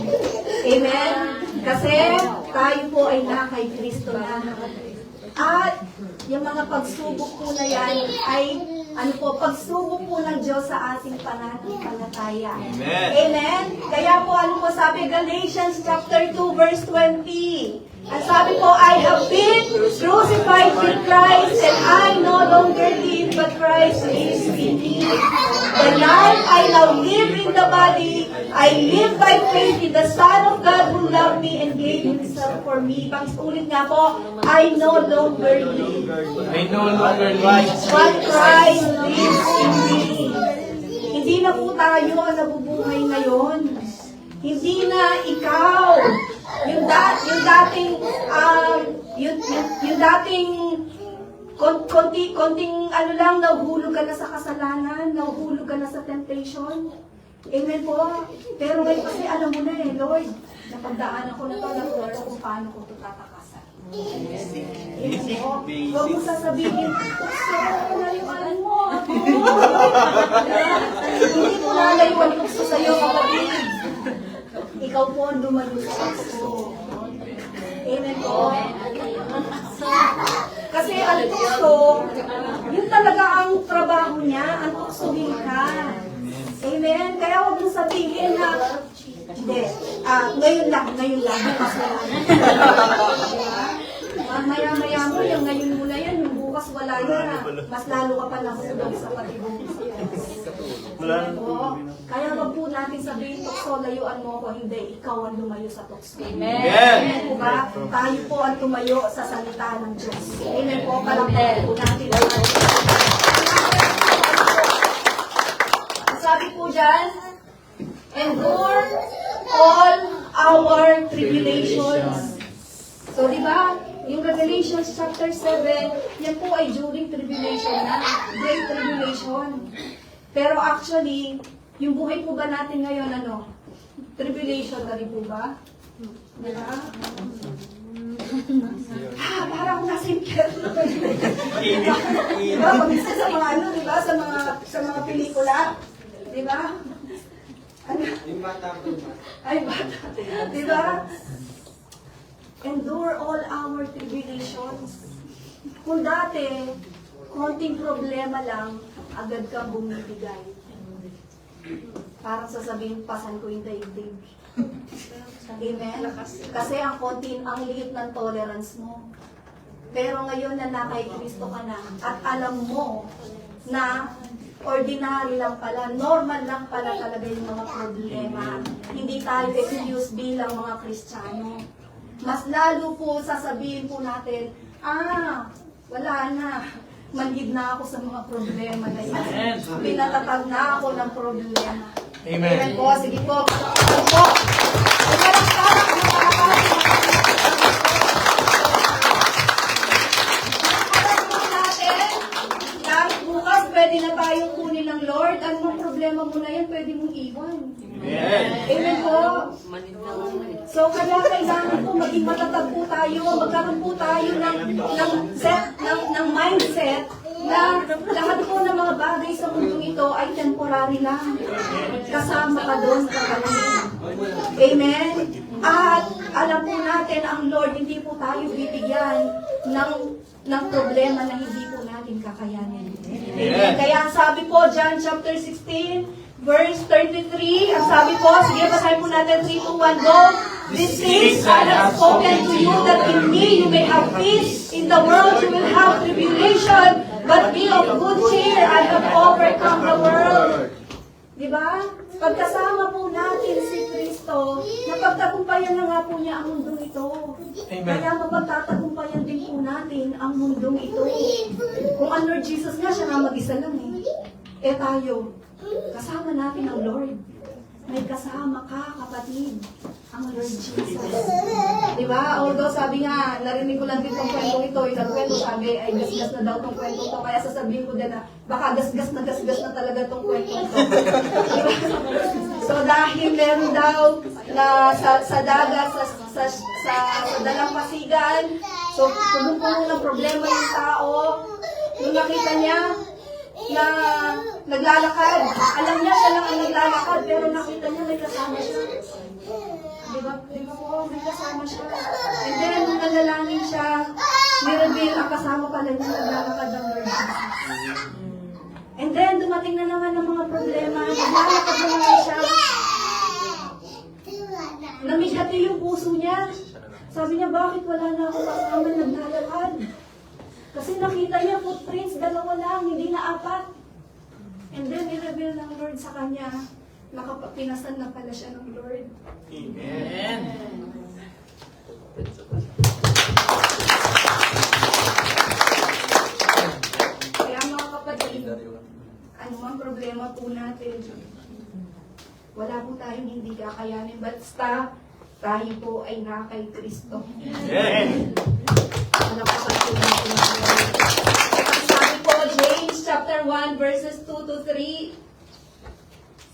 Speaker 2: Amen? Kasi, tayo po ay na kay Kristo na. At, yung mga pagsubok po na yan ay pagsubok po ng Diyos sa ating pananampalataya. Amen. Amen. Kaya po, sabi, Galatians chapter 2, verse 20. Ang sabi po, I have been crucified with Christ, and I no longer live, but Christ lives in me. The life I now live in the body, I live by faith in the Son of God who loved me and gave Himself for me. Pang-ulit nga po, I no longer live.
Speaker 3: I no longer live.
Speaker 2: But Christ lives in me. Hindi na po tayo ang nabubuhay ngayon. Hindi na ikaw. Yung dating konting nahuhulog ka na sa kasalanan, nahuhulog ka na sa temptation. Amen po. Pero ngayon kasi alam mo na Lord, napagdaanan ko na to, natuto kung paano ko ito tatakasan. Amen po. Huwag mo sasabihin, tukso ko na yung alam mo. Hindi ko na yung tukso sa'yo, kapatid. Ikaw po ang lumayo sa tukso. Amen po. Kasi ang tukso, yun talaga ang trabaho niya, ang tuksohin ka. Amen? Kaya huwag mong sabihin na, hindi, ngayon lang, bukas wala. Maya-maya mo, yung ngayon mo na yan, yung bukas wala yan, mas lalo ka pa nahulog sa patibong sa Amen po. Kaya wag po natin sabihin, tukso, layuan mo ko, hindi, ikaw ang lumayo sa tukso. Amen. Amen po ba? Tayo po ang tumayo sa salita ng Diyos. Amen po, palakpakan po natin. Sabi po dyan, endure all our tribulations. So, di ba? Yung Revelations chapter 7, yan po ay during tribulation na. Great tribulation. Pero actually, yung buhay po ba natin ngayon, tribulation na rin po ba? Diba? Parang nasa impyerno. Diba? Pag-isa sa mga diba? Sa mga pelikula. Diba?
Speaker 3: Yung bata po.
Speaker 2: Ay, bata. Diba? Endure all our tribulations. Kung dati, konting problema lang, agad kang bumibigay. parang sasabihin, pasan ko yung daigdig. Amen? Kasi ang liit ng tolerance mo. Pero ngayon na kay Kristo ka na at alam mo na ordinary lang pala, normal lang pala talaga yung mga problema. Hindi tayo excuse bilang mga Kristiyano. Mas lalo po sasabihin po natin, wala na. Manhid na ako sa mga problema na yan. Pinatatag na ako ng problema.
Speaker 3: Amen.
Speaker 2: Amen po. Sige po. Ano po? Ay, parang bukas, pwede na tayong kunin ng Lord. Anong problema mo na yan, pwede mong iwan.
Speaker 3: Amen.
Speaker 2: Amen po. So, kaya kailangan po maging matatag po tayo, magkaroon po tayo ng mindset na lahat po ng mga bagay sa mundong ito ay temporary lang. Kasama ka doon sa kanya. Amen? At alam po natin, ang Lord, hindi po tayo bibigyan ng problema na hindi po natin kakayanin. Amen? Kaya ang sabi po, John chapter 16, verse 33, ang sabi po, sige, basahin po natin 3, 2, 1, go. These things I have spoken to you, that in me you may have peace. In the world you will have tribulation, but be of good cheer, I have overcome the world. Diba? Pagkasama po natin si Kristo, napagtagumpayan na nga po niya ang mundong ito.
Speaker 3: Amen.
Speaker 2: Kaya mapagtatagumpayan din po natin ang mundong ito. Kung ang Lord Jesus nga, siya nga mag-isa lang eh. Tayo, kasama natin ang Lord. May kasama ka, kapatid, ang Lord Jesus. Diba? Although sabi nga, narinig ko lang din tong kwentong ito, isang kwento sabi, ay gasgas na daw tong kwento ito, kaya sasabihin ko din na, baka gasgas na talaga tong kwento ito. Diba? So dahil meron daw na sa dagat, sa dalampasigan, so punong-puno ng problema yung tao, nung nakita niya, na naglalakad. Alam niya siya lang ang naglalakad, pero nakita niya may kasama siya. Diba po? May kasama siya. And then, nung nalalangin siya, ni-reveal ang kasama pala niya naglalakad ng Lord Jesus. And then, dumating na naman ang mga problema. Naglalakad na naman siya. Namigati yung puso niya. Sabi niya, bakit wala na akong kasama naglalakad? Kasi nakita niya footprints, 2 lang, hindi na 4. And then, i-reveal ng Lord sa kanya, pinasan na pala siya ng Lord.
Speaker 3: Amen.
Speaker 2: Kaya mga kapatid, anumang problema po natin, wala po tayong hindi kakayanin, basta tayo po ay na kay Kristo.
Speaker 3: Amen.
Speaker 2: Sabi po, James chapter 1 verses 2 to 3.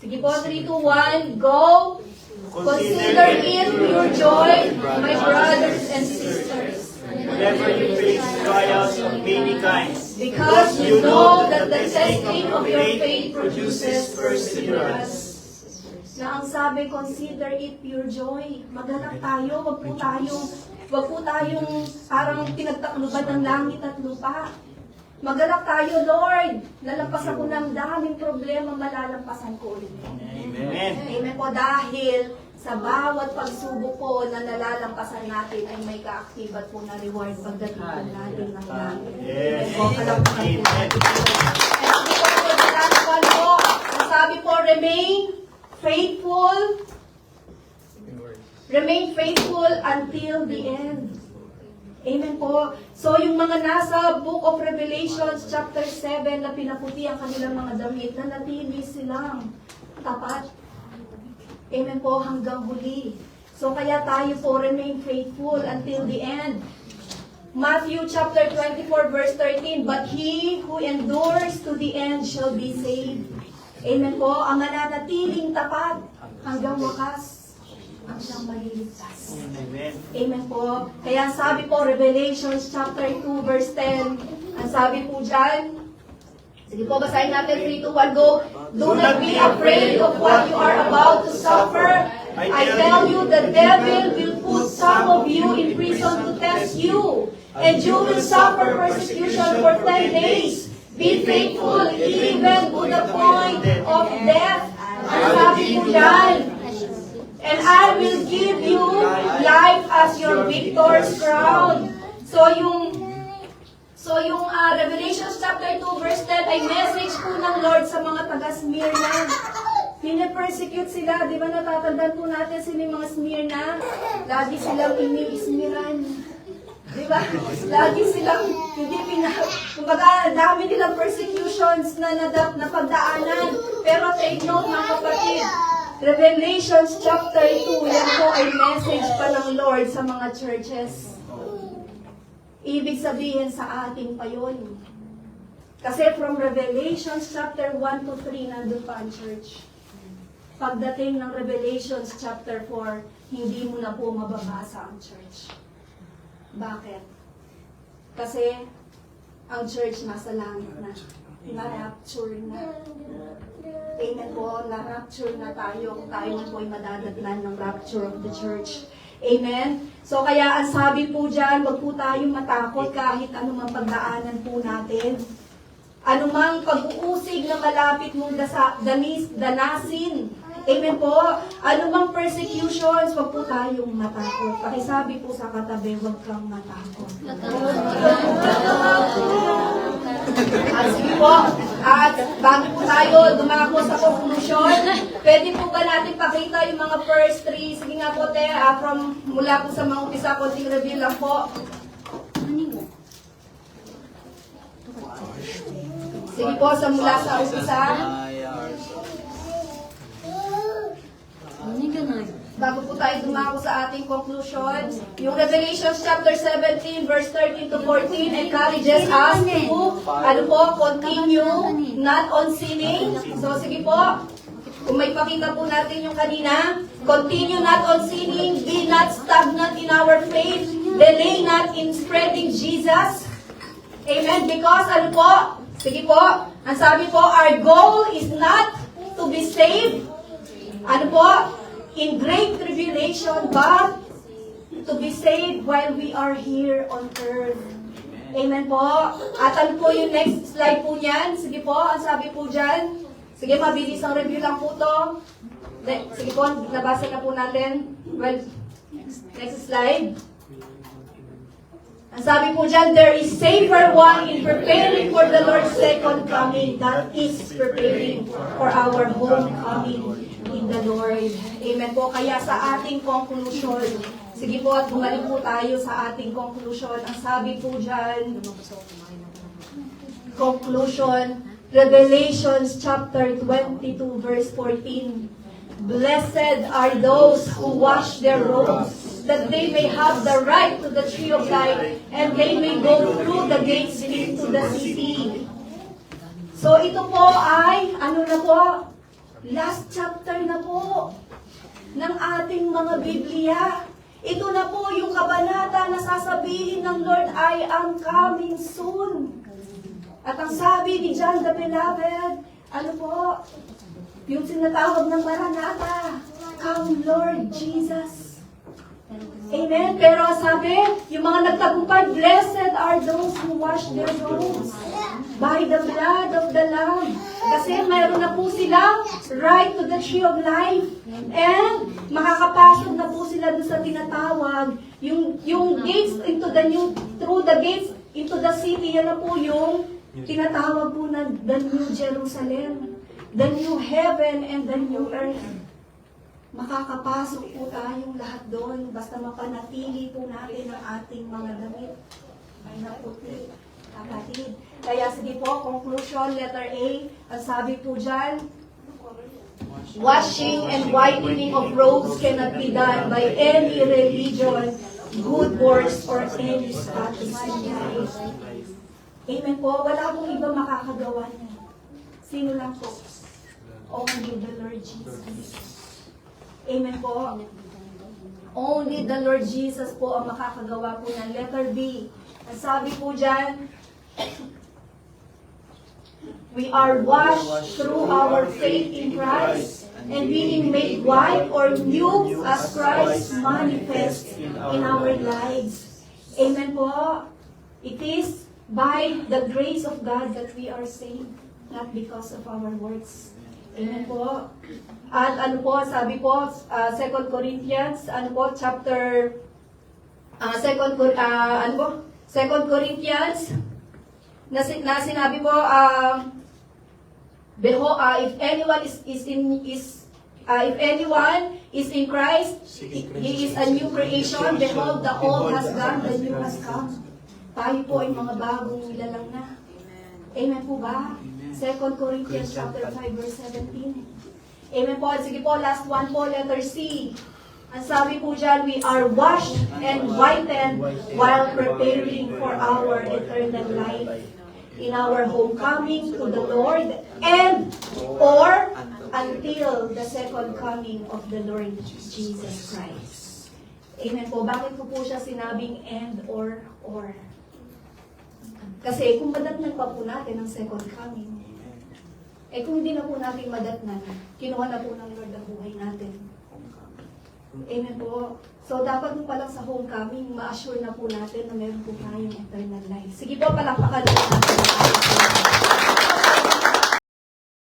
Speaker 2: Sige po, 3 to 1. Go. Consider it pure joy, my brothers and sisters.
Speaker 4: Whenever you face trials of many kinds,
Speaker 2: Because you know that the testing of your faith produces perseverance. Na ang sabi, consider it pure joy. Magalak tayo, wag po tayong parang pinagtakluban ng langit at lupa. Magalak tayo, Lord. Nalampasan ko ng daming problema, malalampasan ko ulit.
Speaker 4: Amen.
Speaker 2: Amen po, dahil sa bawat pagsubok po na nalalampasan natin ay may kaakibat po na reward pagdating po natin ng langit.
Speaker 4: Yes.
Speaker 2: Amen po, palampasan po
Speaker 4: Amen.
Speaker 2: natin. At hindi po po nalalapan po, ang sabi po, remain faithful until the end. Amen po. So yung mga nasa Book of Revelations chapter 7 na pinaputi ang kanilang mga damit, na natili silang tapat. Amen po, hanggang huli. So kaya tayo po remain faithful until the end. Matthew chapter 24 verse 13, but he who endures to the end shall be saved. Amen po, ang mananatiling tapat hanggang wakas ang siyang maliligtas.
Speaker 4: Amen.
Speaker 2: Amen po. Kaya ang sabi po, Revelations chapter 2 verse 10, ang sabi po dyan, sige po, basahin natin 3, 2, 1, go. Do not be afraid of what you are about to suffer. I tell you, the devil will put some of you in prison to test you, and you will suffer persecution for 10 days. Be faithful even to the point of death, dyan. And I will give you life as your victor's crown. So yung Revelation chapter 2 verse 10 ay message po ng Lord sa mga taga-Smyrna. Pine-persecute sila. Di ba natatandaan po natin sino yung mga Smyrna? Lagi silang ini-ismiran. Di ba? Lagi silang kumbaga, dami nilang persecutions na napagdaanan. Pero take note mga kapatid, Revelation chapter 2, yan po ay message pa ng Lord sa mga churches. Ibig sabihin sa atin pa yun. Kasi from Revelation chapter 1 to 3, nandun pa ang church. Pagdating ng Revelation chapter 4, hindi mo na po mababasa ang church. Bakit? Kasi ang church nasa langit na. Na-rapture na. Amen po, na-rapture na tayo. Kung tayo po ay madadatnan ng rapture of the church. Amen? So kaya ang sabi po dyan, wag po tayong matakot kahit anumang pagdaanan po natin. Anumang pag-uusig na malapit mong danasin. Amen po. Anumang persecutions, wag po tayong matakot. Pakisabi po sa katabi, wag kang matakot. Sige po. At bago po tayo dumako sa conclusion, pwede po ba natin pakita yung mga first three? Sige nga po, te, mula po sa mga umpisa, konting review lang po. Sige po, mula sa umpisa. Bago po tayo dumako sa ating conclusion, yung Revelation chapter 17, verse 13 to 14 encourages us to, continue not on sinning. So, sige po, kung may pakita po natin yung kanina, continue not on sinning, be not stagnant in our faith, delay not in spreading Jesus. Amen? Because, sige po, ang sabi po, our goal is not to be saved, in great tribulation, but to be saved while we are here on earth. Amen po. At po yung next slide po niyan? Sige po, ang sabi po dyan. Sige, mabilis ang review lang po to. Sige po, nabasa na po natin. Well, next slide. Ang sabi po dyan, there is safer one in preparing for the Lord's second coming. That is preparing for our homecoming in the Lord. Amen po. Kaya sa ating conclusion, sige po at bumalik po tayo sa ating conclusion. Ang sabi po dyan, conclusion, Revelation chapter 22 verse 14. Blessed are those who wash their robes, that they may have the right to the tree of life, and they may go through the gates into the city. So ito po ay, last chapter na po ng ating mga Biblia. Ito na po yung kabanata na sasabihin ng Lord ay ang coming soon. At ang sabi ni John the Beloved, yung sinatawag ng Maranatha, come Lord Jesus. Amen? Pero sabi, yung mga nagtagumpay, blessed are those who wash their robes by the blood of the Lamb. Kasi mayroon na po silang right to the tree of life. And makakapasok na po sila doon sa tinatawag, yung gates through the gates into the city, yan na po yung tinatawag po na the New Jerusalem, the new heaven and the new earth. Makakapasok po tayong lahat doon basta mapanatili po natin ang ating mga damit ay naputi, kapatid. Kaya sige po, conclusion, letter A, ang sabi po dyan, washing and whitening of robes cannot be done by any religion, good works, or any status in life. Amen po, wala pong iba makakagawa niya. Sino lang po? Only the Lord Jesus. Amen po. Only the Lord Jesus po ang makakagawa po ng letter B. Ang sabi po dyan, we are washed through our faith in Christ and being made white or new as Christ manifests in our lives. Amen po. It is by the grace of God that we are saved, not because of our works. Amen po. At ano po, sabi po, 2 Corinthians, ano po, chapter, 2 Corinthians, na sinabi po, if anyone if anyone is in Christ, he is a new creation. Behold, the old has gone, the new has come. Tayo po ay mga bagong nilalang na. Amen po ba? 2 Corinthians chapter 5 verse 17. Amen po. Sige po, last one po, letter C. Ang sabi po dyan, we are washed and whitened while preparing for our eternal life in our homecoming to the Lord and or until the second coming of the Lord Jesus Christ. Amen po. Bakit po siya sinabing and or? Kasi kung madatnan pa po natin ang second coming, kung hindi na po natin madatnan, kinuha na po ng Lord ang buhay natin. Amen po. So, dapat po palang sa homecoming, ma-assure na po natin na meron po tayong eternal life. Sige po, palakpakan po natin.